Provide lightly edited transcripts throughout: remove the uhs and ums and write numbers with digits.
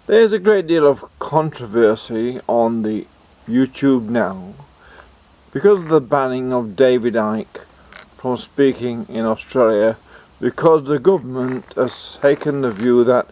There's a great deal of controversy on the YouTube now because of the banning of David Icke from speaking in Australia, because the government has taken the view that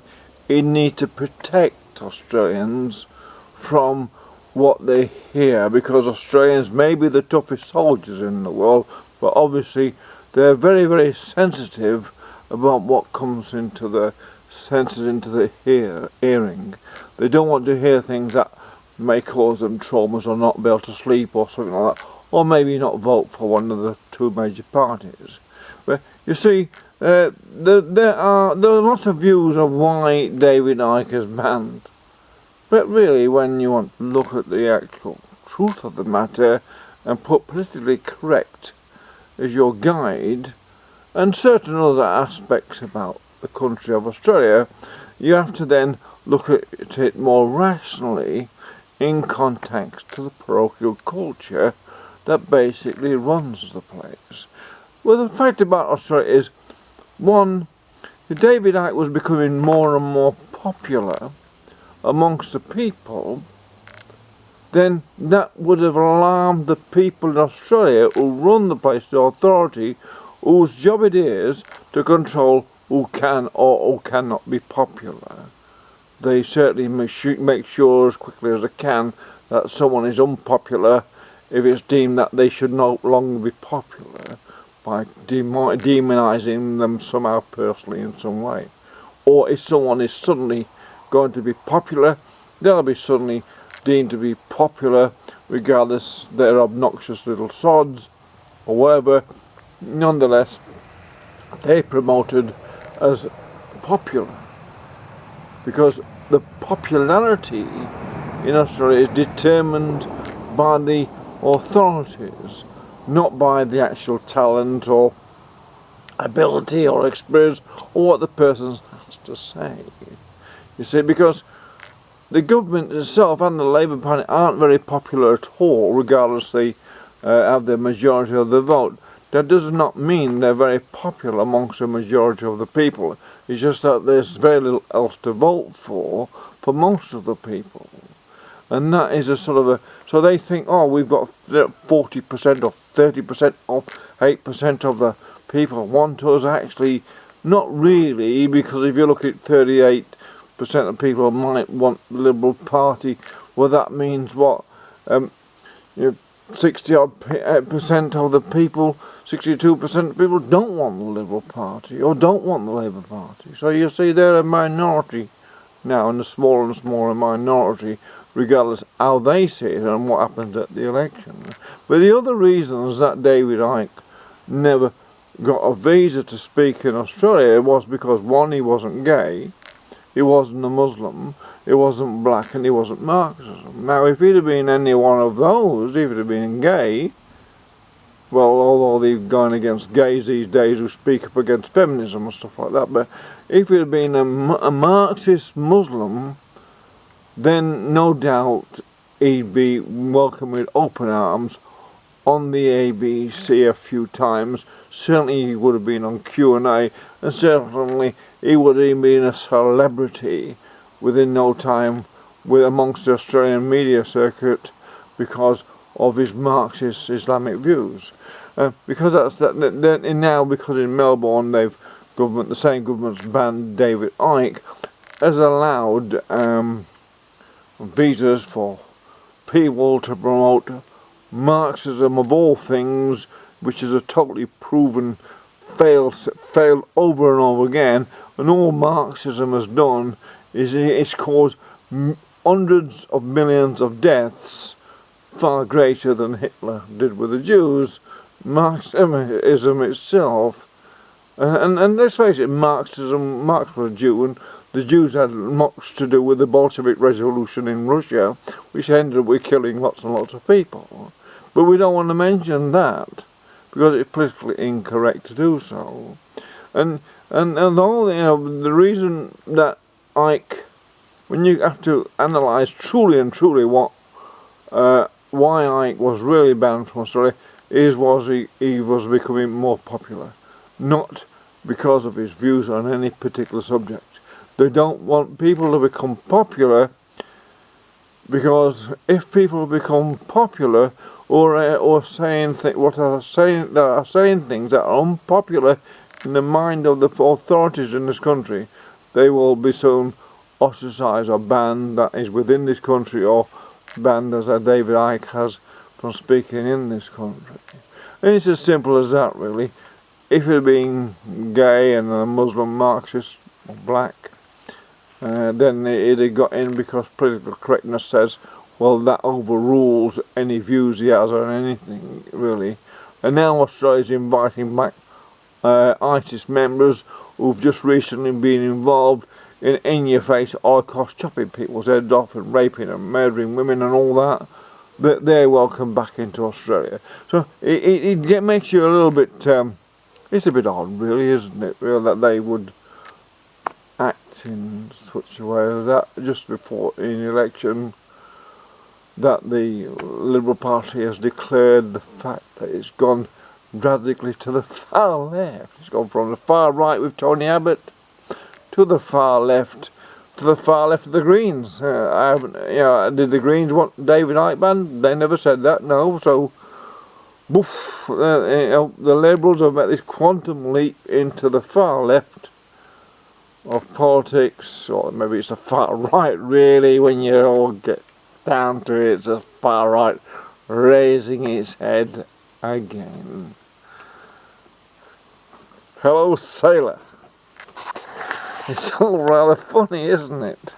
it needs to protect Australians from what they hear, because Australians may be the toughest soldiers in the world, but obviously they're very, very sensitive about what comes into the senses, into the hearing. They don't want to hear things that may cause them traumas, or not be able to sleep or something like that, or maybe not vote for one of the two major parties. But you see, there are lots of views of why David Icke is banned. But really, when you want to look at the actual truth of the matter and put politically correct as your guide, and certain other aspects about the country of Australia, you have to then look at it more rationally in context to the parochial culture that basically runs the place. Well, the fact about Australia is, one, David Icke was becoming more and more popular amongst the people. Then that would have alarmed the people in Australia who run the place, the authority, whose job it is to control who can or who cannot be popular. They certainly make sure as quickly as they can that someone is unpopular if it's deemed that they should no longer be popular, by demonising them somehow personally in some way. Or if someone is suddenly going to be popular, they'll be suddenly deemed to be popular regardless they're obnoxious little sods or whatever. Nonetheless, they're promoted as popular, because the popularity in Australia is determined by the authorities, not by the actual talent or ability or experience or what the person has to say. You see, because the government itself and the Labour Party aren't very popular at all, regardless they have the majority of the vote. That does not mean they're very popular amongst the majority of the people. It's just that there's very little else to vote for most of the people. And that is a sort of a... So they think, oh, we've got 40% or 30% or 8% of the people want us. Actually, not really, because if you look at 38% of people might want the Liberal Party, well, that means what? 60% of the people, 62% of people don't want the Liberal Party or don't want the Labour Party. So you see, they're a minority now, and a smaller and smaller minority, regardless how they see it and what happens at the election. But the other reasons that David Icke never got a visa to speak in Australia was because, one, he wasn't gay, he wasn't a Muslim, he wasn't black, and he wasn't Marxism. Now, if he'd have been any one of those, if he'd have been gay, well, although they've gone against gays these days who speak up against feminism and stuff like that, but if he'd have been a Marxist Muslim, then no doubt he'd be welcomed with open arms on the ABC a few times. Certainly he would have been on Q&A, and certainly he would have been a celebrity within no time amongst the Australian media circuit because of his Marxist Islamic views. Because in Melbourne the same government's banned David Icke, has allowed visas for people to promote Marxism of all things, which is a totally proven failed over and over again. And all Marxism has done is it's caused hundreds of millions of deaths, far greater than Hitler did with the Jews. Marxism itself, and let's face it, Marx was a Jew, and the Jews had much to do with the Bolshevik Revolution in Russia, which ended up with killing lots and lots of people. But we don't want to mention that, because it's politically incorrect to do so. And all, the reason that Icke, when you have to analyse truly and truly why Icke was really banned from Australia, he was becoming more popular, not because of his views on any particular subject. They don't want people to become popular, because if people become popular or saying saying things that are unpopular in the mind of the authorities in this country, they will be soon ostracised or banned, that is within this country, or banned, as David Icke has, from speaking in this country. And it's as simple as that, really. If you're being gay and a Muslim Marxist or black, then it had got in because political correctness says, well, that overrules any views he has on anything, really. And now Australia's inviting back ISIS members who've just recently been involved in-your-face Holocaust, chopping people's heads off and raping and murdering women and all that. They're welcome back into Australia. So it makes you a little bit, it's a bit odd, really, isn't it, really, that they would act in such a way as that just before an election, that the Liberal Party has declared the fact that it's gone drastically to the far left. It's gone from the far right with Tony Abbott to the far left, of the Greens. Did the Greens want David Icke banned? They never said that, no. So, woof, the Liberals have made this quantum leap into the far left of politics, or maybe it's the far right, really, when you all get down to it. It's the far right raising its head again. Hello, sailor. It's all rather funny, isn't it?